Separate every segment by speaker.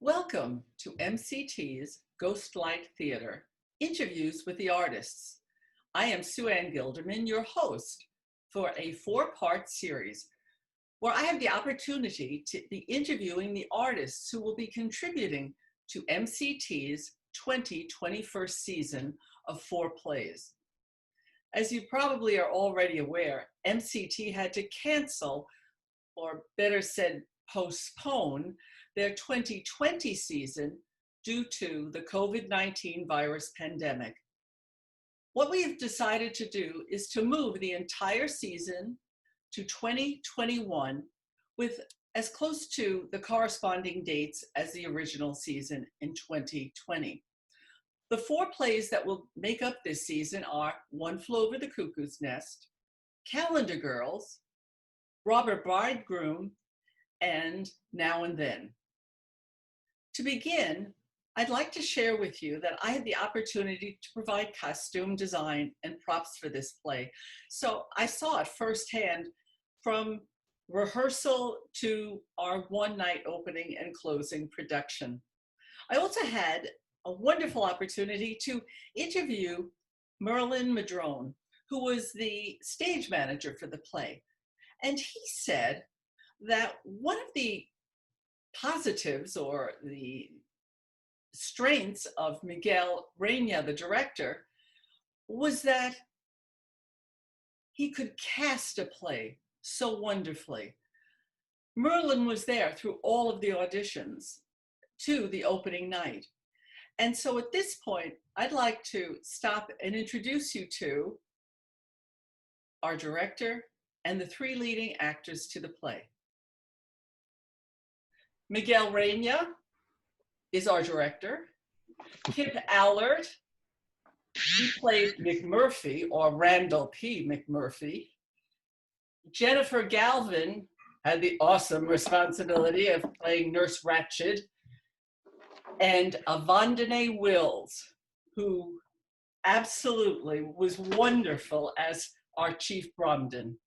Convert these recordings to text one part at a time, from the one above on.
Speaker 1: Welcome to MCT's Ghostlight Theater, Interviews with the Artists. I am Ann Guildermann, your host for a four-part series where I have the opportunity to be interviewing the artists who will be contributing to MCT's 2021st season of 4 plays. As you probably are already aware, MCT had to cancel, or better said, postpone their 2020 season due to the COVID-19 virus pandemic. What we have decided to do is to move the entire season to 2021 with as close to the corresponding dates as the original season in 2020. The 4 plays that will make up this season are One Flew Over the Cuckoo's Nest, Calendar Girls, Robber Bridegroom, and Now and Then. To begin, I'd like to share with you that I had the opportunity to provide costume design and props for this play. So I saw it firsthand from rehearsal to our one-night opening and closing production. I also had a wonderful opportunity to interview Merlin Madrone, who was the stage manager for the play. And he said that one of the positives or the strengths of Miguel Reyna, the director, was that he could cast a play so wonderfully. Merlin was there through all of the auditions to the opening night. And so at this point, I'd like to stop and introduce you to our director and the 3 leading actors to the play. Miguel Reyna is our director. Kip Allert, he played McMurphy, or Randall P. McMurphy. Jennifer Galvin had the awesome responsibility of playing Nurse Ratched. And Avondina Wills, who absolutely was wonderful as our Chief Bromden.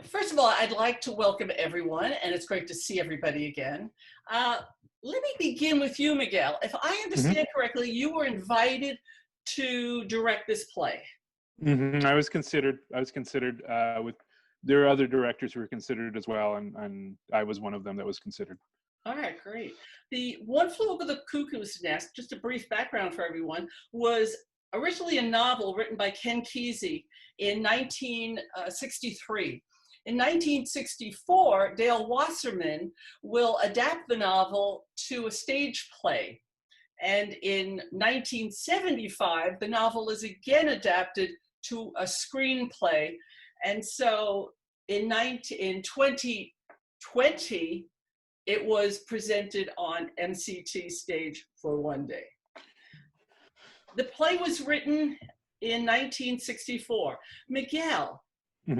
Speaker 1: First of all, I'd like to welcome everyone, and it's great to see everybody again. Let me begin with you, Miguel. If I understand correctly, you were invited to direct this play.
Speaker 2: I was considered. With there are other directors who were considered as well, and I was one of them that was considered.
Speaker 1: All right, great. The One Flew Over the Cuckoo's Nest, just a brief background for everyone, was originally a novel written by Ken Kesey in 1963. In 1964, Dale Wasserman will adapt the novel to a stage play. And in 1975, the novel is again adapted to a screenplay. And so in 2020, it was presented on MCT stage for one day. The play was written in 1964. Miguel,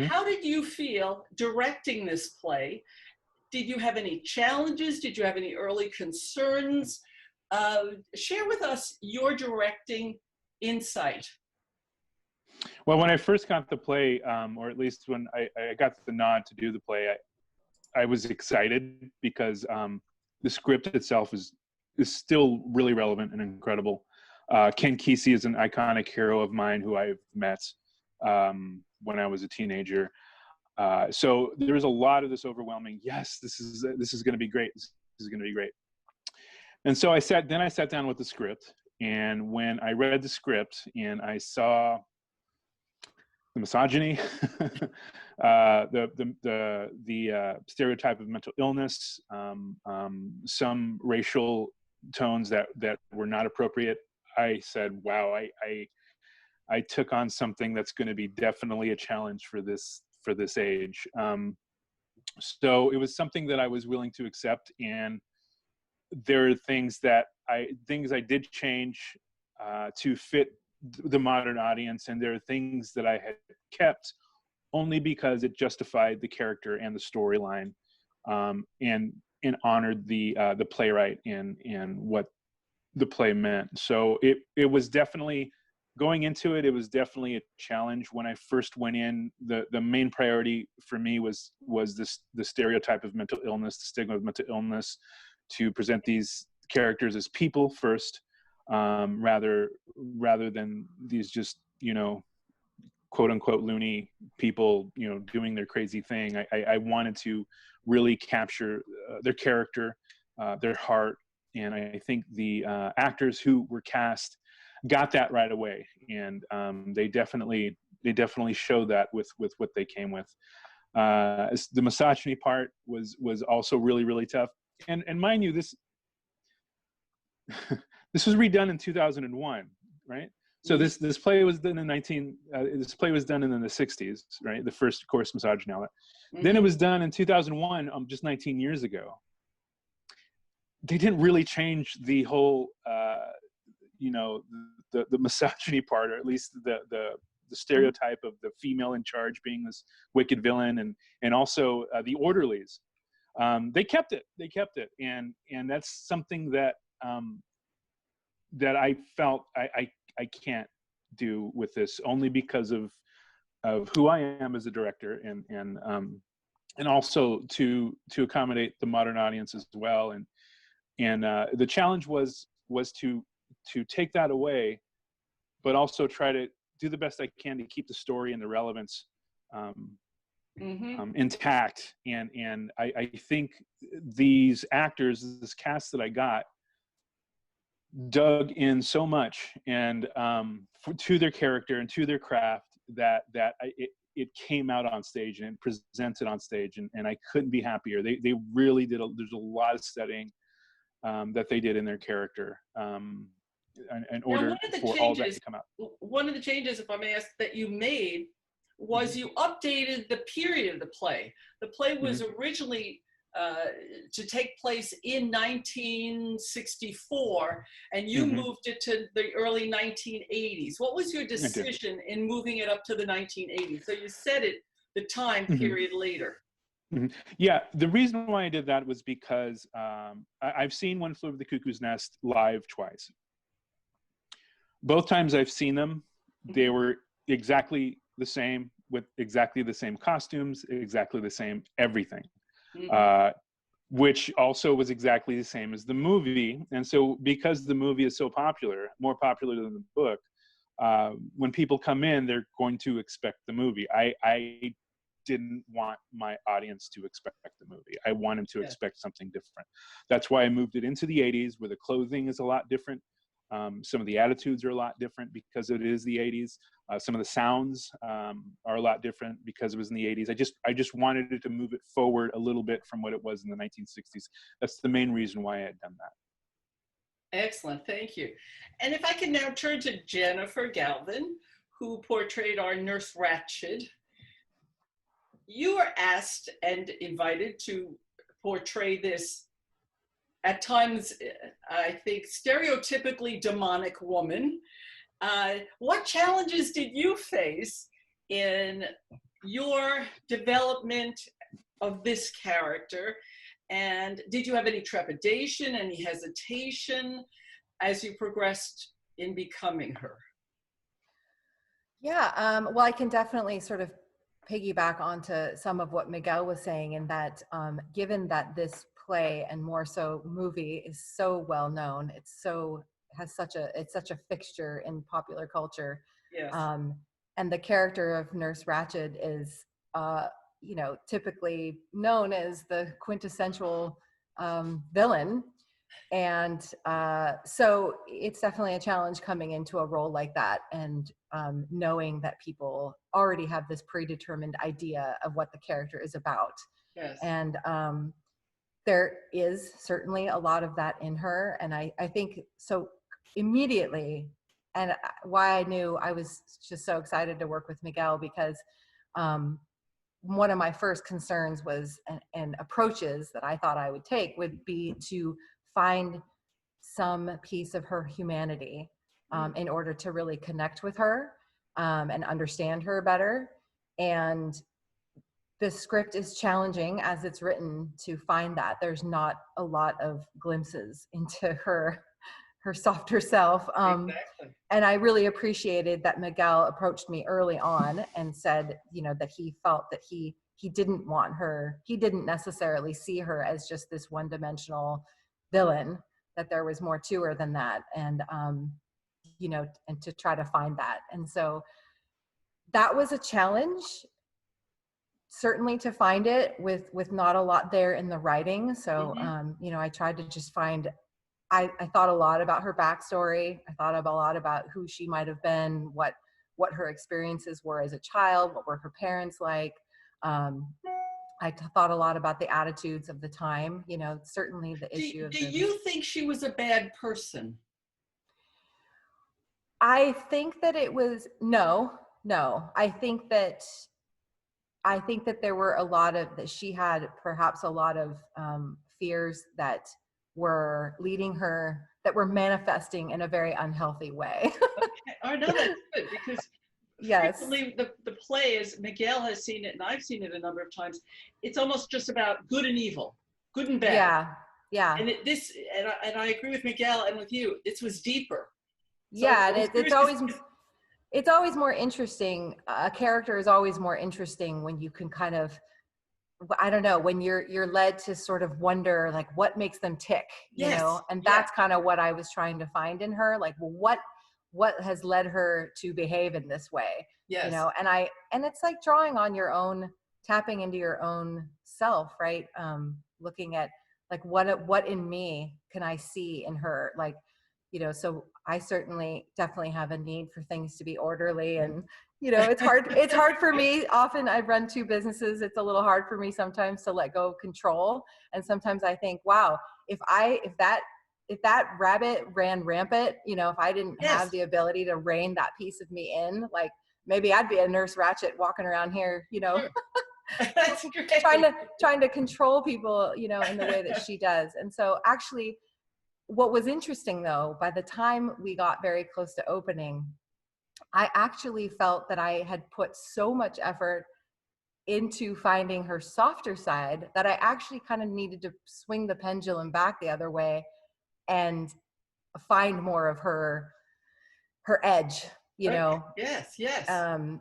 Speaker 1: how did you feel directing this play? Did you have any challenges? Did you have any early concerns? Share with us your directing insight.
Speaker 2: Well, when I first got the play, or at least when I got the nod to do the play, I was excited because the script itself is still really relevant and incredible. Ken Kesey is an iconic hero of mine who I've met when I was a teenager. So there was a lot of this overwhelming, yes, this is going to be great. This is going to be great. And so I sat down with the script, and when I read the script and I saw the misogyny, the stereotype of mental illness, some racial tones that were not appropriate, I said, wow, I took on something that's going to be definitely a challenge for this age. So it was something that I was willing to accept, and there are things I did change to fit the modern audience, and there are things that I had kept only because it justified the character and the storyline, and honored the playwright and what the play meant. So it was definitely, going into it, it was definitely a challenge. When I first went in, the main priority for me was the stereotype of mental illness, the stigma of mental illness, to present these characters as people first, rather than these just, quote unquote loony people, doing their crazy thing. I wanted to really capture their character, their heart, and I think the actors who were cast got that right away, and they definitely showed that with what they came with. The misogyny part was also really, really tough, and mind you, this this was redone in 2001, right? So this play was done in this play was done in the 60s, right? The first, of course, misogyny. Then it was done in 2001, just 19 years ago. They didn't really change the whole, the misogyny part, or at least the stereotype of the female in charge being this wicked villain, and also the orderlies. They kept it, and that's something that that I felt I can't do with this, only because of who I am as a director, and also to accommodate the modern audience as well. And the challenge was to take that away, but also try to do the best I can to keep the story and the relevance intact. And I think these actors, this cast that I got, dug in so much and to their character and to their craft that it came out on stage and presented on stage, and I couldn't be happier. They really did. There's a lot of studying that they did in their character in order for all that to come out.
Speaker 1: One of the changes, if I may ask, that you made was you updated the period of the play. The play was originally to take place in 1964, and you moved it to the early 1980s. What was your decision in moving it up to the 1980s? So you said it, the time period later.
Speaker 2: Yeah, the reason why I did that was because I've seen One Flew Over the Cuckoo's Nest live twice. Both times I've seen them, they were exactly the same, with exactly the same costumes, exactly the same everything. Which also was exactly the same as the movie. And so because the movie is so popular, more popular than the book, when people come in, they're going to expect the movie. I didn't want my audience to expect the movie. I want them to expect something different. That's why I moved it into the 80s, where the clothing is a lot different. Some of the attitudes are a lot different because it is the 80s. Some of the sounds are a lot different because it was in the 80s. I just wanted it to move it forward a little bit from what it was in the 1960s. That's the main reason why I had done that.
Speaker 1: Excellent, thank you. And if I can now turn to Jennifer Galvin, who portrayed our Nurse Ratched. You were asked and invited to portray this, at times, I think, stereotypically demonic woman. What challenges did you face in your development of this character? And did you have any trepidation, any hesitation as you progressed in becoming her?
Speaker 3: Yeah, well, I can definitely sort of piggyback onto some of what Miguel was saying, in that given that this play, and more so movie, is so well known, it's such a fixture in popular culture.
Speaker 1: Yes.
Speaker 3: And the character of Nurse Ratched is typically known as the quintessential villain. And so it's definitely a challenge coming into a role like that, and knowing that people already have this predetermined idea of what the character is about.
Speaker 1: Yes.
Speaker 3: And there is certainly a lot of that in her. And I think so immediately, and why I knew I was just so excited to work with Miguel, because one of my first concerns was, and approaches that I thought I would take, would be to find some piece of her humanity in order to really connect with her and understand her better. And the script is challenging as it's written to find that. There's not a lot of glimpses into her softer self.
Speaker 1: Exactly.
Speaker 3: And I really appreciated that Miguel approached me early on and said, that he felt that he didn't want her, he didn't necessarily see her as just this one-dimensional villain, that there was more to her than that. And, you know, and to try to find that. And so that was a challenge, certainly, to find it with not a lot there in the writing. So, you know, I tried to just find, I thought a lot about her backstory. I thought a lot about who she might have been, what her experiences were as a child, what were her parents like. I thought a lot about the attitudes of the time, you know, certainly the issue of
Speaker 1: do you think she was a bad person?
Speaker 3: I think that it was, no. I think that there were a lot of, that she had perhaps a lot of fears that were leading her, that were manifesting in a very unhealthy way.
Speaker 1: Okay. Oh, no, that's good, because
Speaker 3: yes,
Speaker 1: frequently the play, as Miguel has seen it, and I've seen it a number of times, it's almost just about good and evil, good and bad.
Speaker 3: Yeah.
Speaker 1: And I agree with Miguel and with you. This was deeper. So
Speaker 3: yeah, and it's always more interesting. A character is always more interesting when you can kind of, I don't know, when you're led to sort of wonder, like, what makes them tick, you know? And that's kind of what I was trying to find in her. Like, well, what has led her to behave in this way?
Speaker 1: Yes.
Speaker 3: You know, and it's like drawing on your own, tapping into your own self, right? Looking at, like, what in me can I see in her? Like, you know, so I definitely have a need for things to be orderly, and, you know, it's hard for me. Often I run two businesses. It's a little hard for me sometimes to let go of control. And sometimes I think, wow, if that rabbit ran rampant, you know, if I didn't have the ability to rein that piece of me in, like, maybe I'd be a Nurse Ratched walking around here, you know,
Speaker 1: That's great.
Speaker 3: trying to control people, you know, in the way that she does. And so actually, what was interesting, though, by the time we got very close to opening, I actually felt that I had put so much effort into finding her softer side that I actually kind of needed to swing the pendulum back the other way and find more of her edge, you know.
Speaker 1: Yes.
Speaker 3: And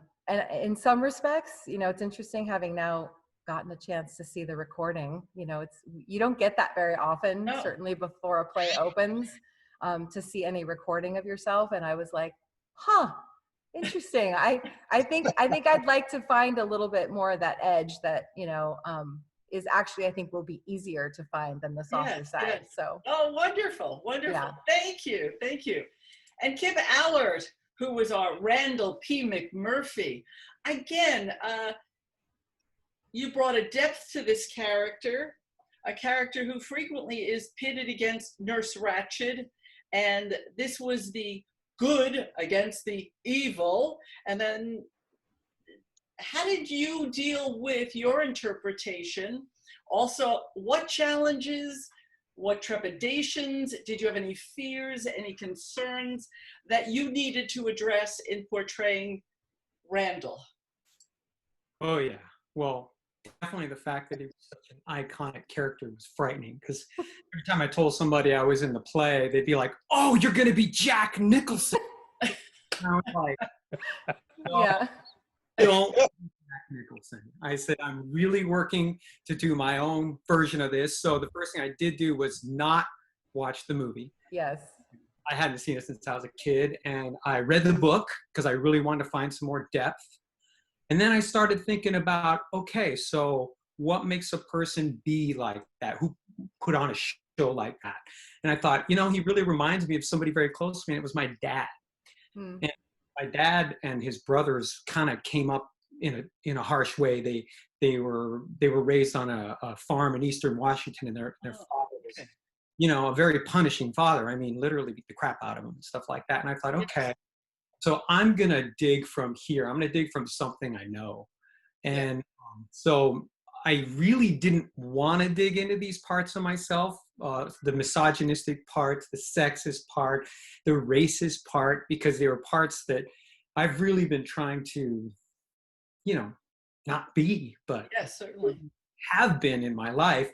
Speaker 3: in some respects, you know, it's interesting having now gotten a chance to see the recording. You know, you don't get that very often, certainly before a play opens, to see any recording of yourself. And I was like, interesting. I think I'd like to find a little bit more of that edge that, you know, is actually, I think, will be easier to find than the softer side. So.
Speaker 1: Oh, wonderful. Yeah. Thank you. And Kip Allert, who was our Randall P. McMurphy. Again, you brought a depth to this character, a character who frequently is pitted against Nurse Ratched, and this was the good against the evil. And then how did you deal with your interpretation? Also, what challenges, what trepidations, did you have any fears, any concerns that you needed to address in portraying Randall?
Speaker 4: Oh, yeah. Well, definitely the fact that he was such an iconic character was frightening, because every time I told somebody I was in the play, they'd be like, "Oh, you're going to be Jack Nicholson." And I was like,
Speaker 3: yeah.
Speaker 4: Don't be Jack Nicholson. I said, I'm really working to do my own version of this. So the first thing I did do was not watch the movie.
Speaker 3: Yes.
Speaker 4: I hadn't seen it since I was a kid. And I read the book because I really wanted to find some more depth. And then I started thinking about, okay, so what makes a person be like that? Who put on a show like that? And I thought, you know, he really reminds me of somebody very close to me. And it was my dad. And my dad and his brothers kind of came up in a harsh way. They were raised on a farm in Eastern Washington, and their father was, you know, a very punishing father. I mean, literally beat the crap out of him and stuff like that. And I thought, okay, so I'm going to dig from here. I'm going to dig from something I know. And so I really didn't want to dig into these parts of myself, the misogynistic part, the sexist part, the racist part, because they were parts that I've really been trying to, you know, not be, but
Speaker 1: certainly
Speaker 4: have been in my life.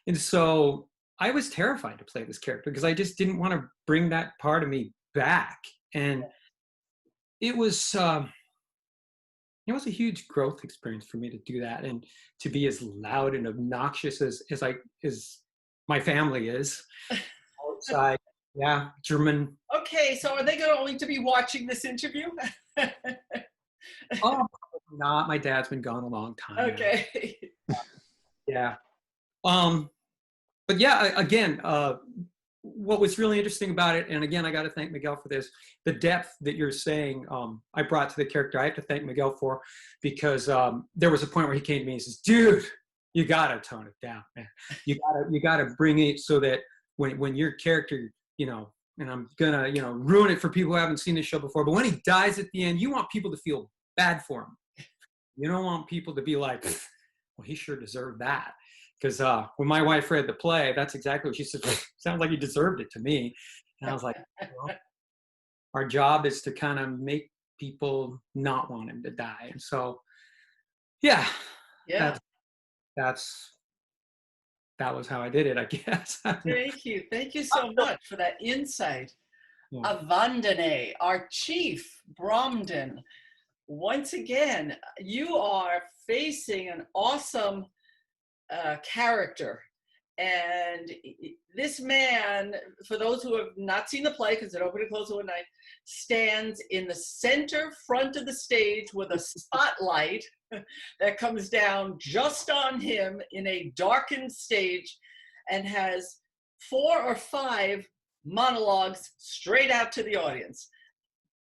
Speaker 4: And so I was terrified to play this character because I just didn't want to bring that part of me back. And it was a huge growth experience for me to do that, and to be as loud and obnoxious as my family is. outside. Yeah, German.
Speaker 1: Okay, so are they going to be watching this interview?
Speaker 4: Oh, probably not. My dad's been gone a long time now.
Speaker 1: Okay.
Speaker 4: Yeah. But yeah, again, what was really interesting about it, and again, I got to thank Miguel for this, the depth that you're saying I brought to the character. I have to thank Miguel for, because there was a point where he came to me and says, dude, you got to tone it down, man. You gotta bring it so that when your character, you know, and I'm gonna, you know, ruin it for people who haven't seen the show before, but when he dies at the end, you want people to feel bad for him. You don't want people to be like, well, he sure deserved that. Because when my wife read the play, that's exactly what she said. Sounds like he deserved it to me. And I was like, well, our job is to kind of make people not want him to die. And so, yeah. That was how I did it, I guess.
Speaker 1: Thank you. Thank you so much for that insight. Yeah. Avondina, our chief, Bromden. Once again, you are facing an awesome character. And this man, for those who have not seen the play, because it opened and closed one night, stands in the center front of the stage with a spotlight that comes down just on him in a darkened stage, and has 4 or 5 monologues straight out to the audience.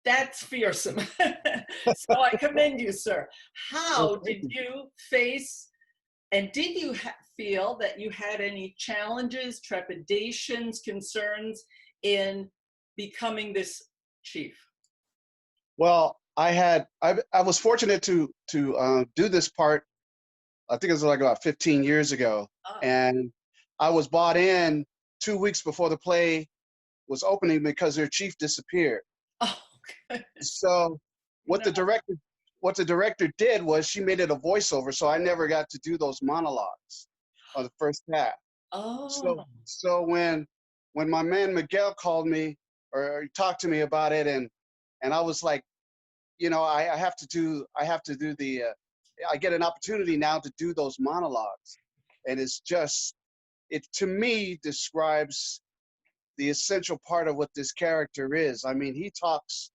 Speaker 1: That's fearsome. So I commend you, sir. How did you face, and did you feel that you had any challenges, trepidations, concerns in becoming this chief?
Speaker 5: Well, I was fortunate to do this part. I think it was like about 15 years ago, and I was brought in 2 weeks before the play was opening because their chief disappeared.
Speaker 1: Oh, okay.
Speaker 5: So what the director did was she made it a voiceover, so I never got to do those monologues on the first half.
Speaker 1: Oh.
Speaker 5: So when my man Miguel called me or talked to me about it, and I was like, you know, I have to do the I get an opportunity now to do those monologues, and it's just, it to me describes the essential part of what this character is. I mean, he talks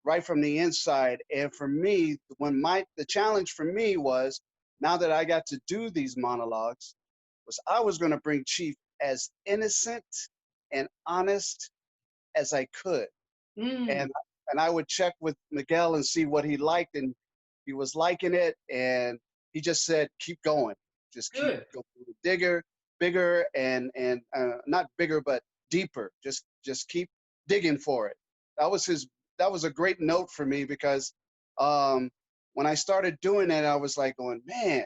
Speaker 5: right from the inside, and for me, the challenge for me was, now that I got to do these monologues, was I was going to bring Chief as innocent and honest as I could. And I would check with Miguel and see what he liked, and he was liking it, and he just said, keep going. Just keep going. Bigger, and not bigger, but deeper. Just keep digging for it. That was a great note for me, because when I started doing it, I was like going, man,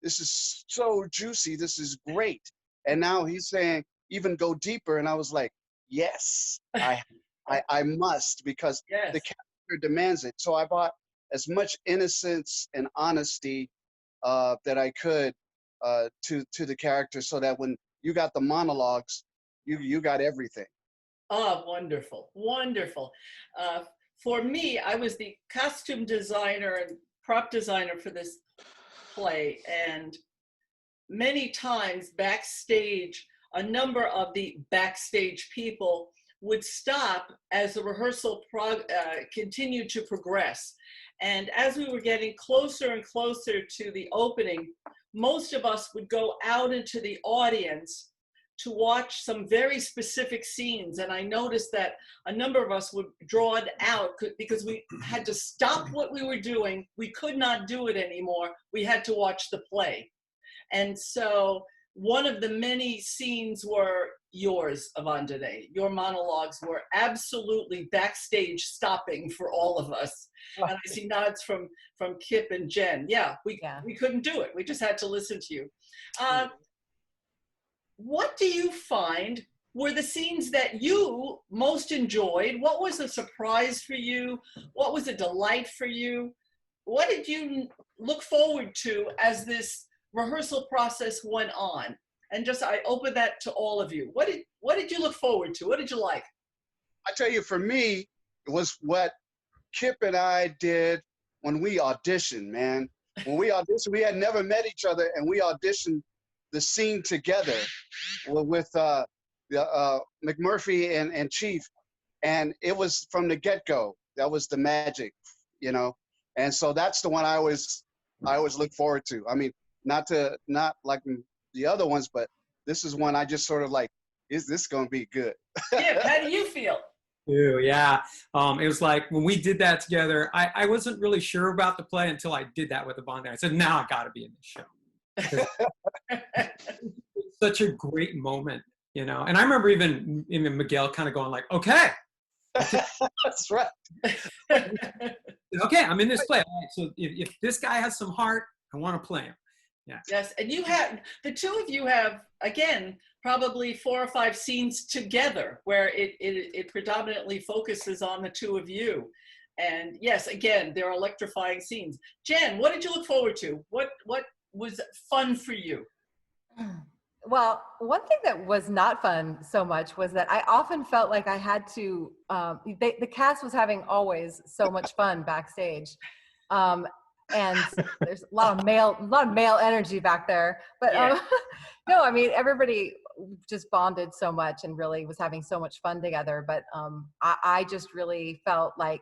Speaker 5: this is so juicy. This is great. And now he's saying, even go deeper. And I was like, yes, I must, because the character demands it. So I brought as much innocence and honesty that I could to the character, so that when you got the monologues, you got everything.
Speaker 1: Oh, wonderful, wonderful. For me, I was the costume designer and prop designer for this play, and many times backstage, a number of the backstage people would stop as the rehearsal continued to progress. And as we were getting closer and closer to the opening, most of us would go out into the audience to watch some very specific scenes. And I noticed that a number of us would draw it out because we had to stop what we were doing. We could not do it anymore. We had to watch the play. And so one of the many scenes were yours, Avondina. Your monologues were absolutely backstage stopping for all of us. And I see nods from Kip and Jen. Yeah, we couldn't do it. We just had to listen to you. What do you find were the scenes that you most enjoyed? What was a surprise for you? What was a delight for you? What did you look forward to as this rehearsal process went on? And just, I open that to all of you. What did you look forward to? What did you like?
Speaker 5: I tell you, for me, it was what Kip and I did when we auditioned, man. When we auditioned, we had never met each other, and we auditioned the scene together with McMurphy and Chief, and it was from the get-go. That was the magic, you know. And so that's the one I always look forward to. I mean, not like the other ones, but this is one I just sort of like, is this going to be good?
Speaker 1: Yeah, how do you feel?
Speaker 4: Yeah. It was like when we did that together, I wasn't really sure about the play until I did that with Avondina. I said, now I got to be in this show. It's such a great moment, you know. And I remember even Miguel kind of going like, okay.
Speaker 5: That's right.
Speaker 4: Okay, I'm in this play. All right, so if this guy has some heart, I want to play him. Yeah.
Speaker 1: Yes, and the two of you have, again, probably 4 or 5 scenes together where it predominantly focuses on the two of you. And yes, again, they're electrifying scenes. Jen, what did you look forward to? What was fun for you?
Speaker 3: Well, one thing that was not fun so much was that I often felt like I had to, the cast was having always so much fun backstage. And there's a lot of male energy back there. But
Speaker 1: Yeah.
Speaker 3: no, I mean, everybody just bonded so much and really was having so much fun together. But I just really felt like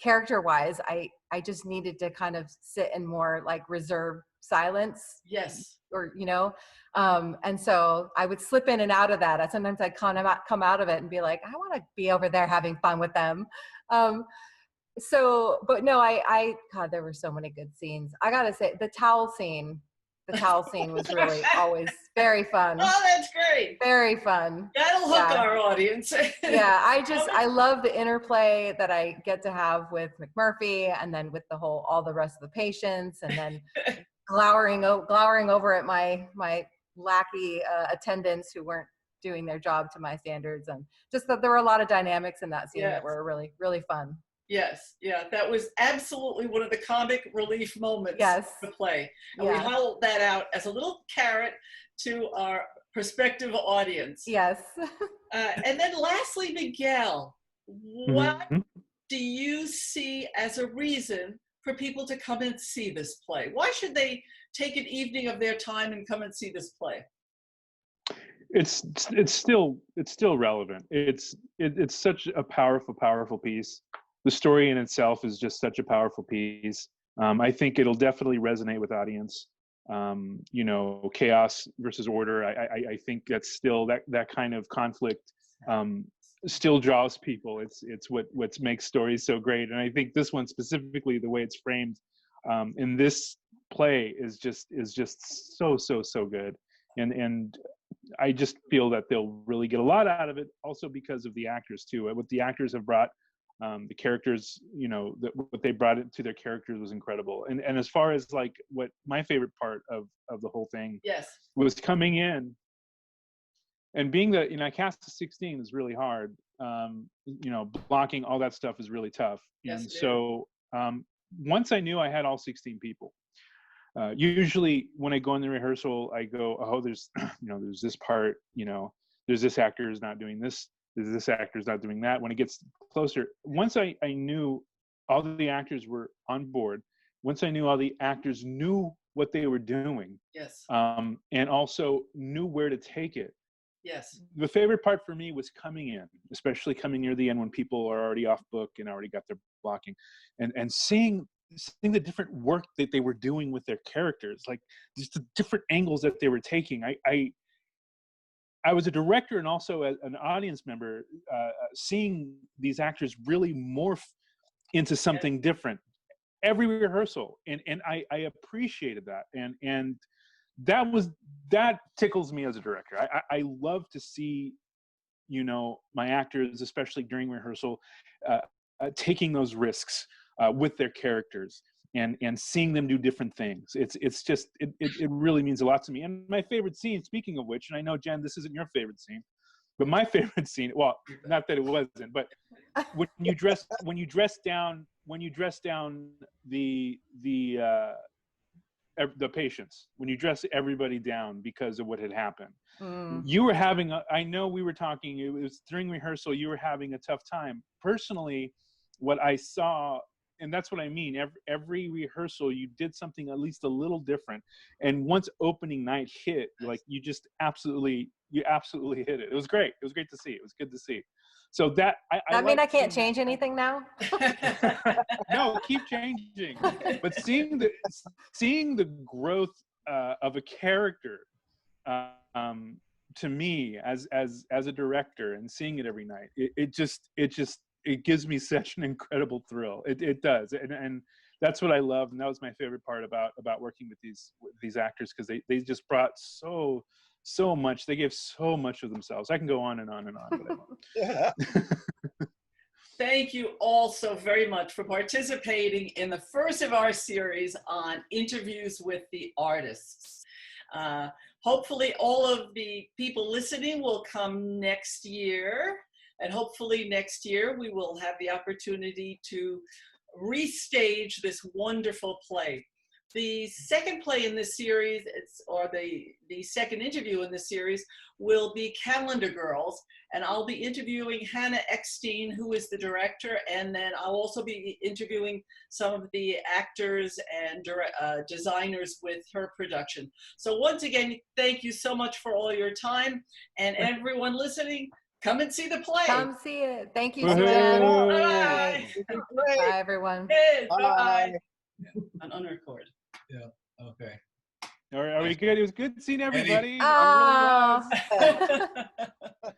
Speaker 3: character-wise, I just needed to kind of sit in more like reserved silence.
Speaker 1: Yes.
Speaker 3: Or, you know, and so I would slip in and out of that. Sometimes I'd come out of it and be like, I want to be over there having fun with them. But no, God, there were so many good scees. I gotta say, the towel scene was really always very fun.
Speaker 1: Oh, that's great.
Speaker 3: Very fun.
Speaker 1: That'll hook our audience.
Speaker 3: Yeah, I love the interplay that I get to have with McMurphy, and then with all the rest of the patients, and then glowering over at my lackey attendants who weren't doing their job to my standards, and just that there were a lot of dynamics in that scene that were really, really fun.
Speaker 1: Yes, yeah, that was absolutely one of the comic relief moments of the play. And we held that out as a little carrot to our prospective audience.
Speaker 3: Yes.
Speaker 1: And then lastly, Miguel, what do you see as a reason for people to come and see this play? Why should they take an evening of their time and come and see this play?
Speaker 2: It's still relevant. It's such a powerful piece. The story in itself is just such a powerful piece. I think it'll definitely resonate with audience. You know, chaos versus order. I think that's still that kind of conflict still draws people. It's what makes stories so great. And I think this one specifically, the way it's framed in this play is just so good. And I just feel that they'll really get a lot out of it, also because of the actors too. What the actors have brought, the characters, you know, what they brought into their characters was incredible. And as far as like what my favorite part of the whole thing was coming in and being that, you know, I cast 16 is really hard. You know, blocking all that stuff is really tough.
Speaker 1: Yes,
Speaker 2: and so once I knew I had all 16 people, usually when I go in the rehearsal, I go, oh, there's, you know, there's this part, you know, there's this actor is not doing this. This actor's not doing that. When it gets closer, once I knew all the actors were on board, once I knew all the actors knew what they were doing, and also knew where to take it.
Speaker 1: Yes.
Speaker 2: The favorite part for me was coming in, especially coming near the end when people are already off book and already got their blocking, and seeing the different work that they were doing with their characters, like just the different angles that they were taking. I was a director and also an audience member, seeing these actors really morph into something different every rehearsal, and I appreciated that, and that tickles me as a director. I love to see, you know, my actors, especially during rehearsal, taking those risks with their characters. And seeing them do different things. It's just, it really means a lot to me. And my favorite scene, speaking of which, and I know, Jen, this isn't your favorite scene, but my favorite scene, well, not that it wasn't, but when you dress down the patients, when you dress everybody down because of what had happened, you were having I know we were talking, it was during rehearsal, you were having a tough time. Personally, what I saw, and that's what I mean, every rehearsal you did something at least a little different, and once opening night hit, like you just absolutely you absolutely hit it. It was great. It was great to see. It was good to see. So that
Speaker 3: I mean,
Speaker 2: like
Speaker 3: I can't
Speaker 2: seeing-
Speaker 3: change anything now.
Speaker 2: No, keep changing. But seeing the growth of a character, to me as a director, and seeing it every night, it gives me such an incredible thrill. It does, and that's what I love, and that was my favorite part about working with these actors, because they just brought so much. They gave so much of themselves. I can go on and on and on, but I won't.
Speaker 1: Thank you all so very much for participating in the first of our series on interviews with the artists. Hopefully all of the people listening will come next year, and hopefully next year we will have the opportunity to restage this wonderful play. The second play in this series, or the second interview in this series, will be Calendar Girls, and I'll be interviewing Hannah Eckstein, who is the director, and then I'll also be interviewing some of the actors and designers with her production. So once again, thank you so much for all your time, and everyone listening, come and see the play.
Speaker 3: Come see it. Thank you,
Speaker 2: Woohoo!
Speaker 3: Suzanne.
Speaker 1: Bye.
Speaker 3: Bye, everyone.
Speaker 1: Hey,
Speaker 5: Bye.
Speaker 1: bye. On unrecord.
Speaker 6: Yeah. Okay.
Speaker 2: Are we good? It was good seeing everybody.
Speaker 3: Oh.
Speaker 2: I'm really glad.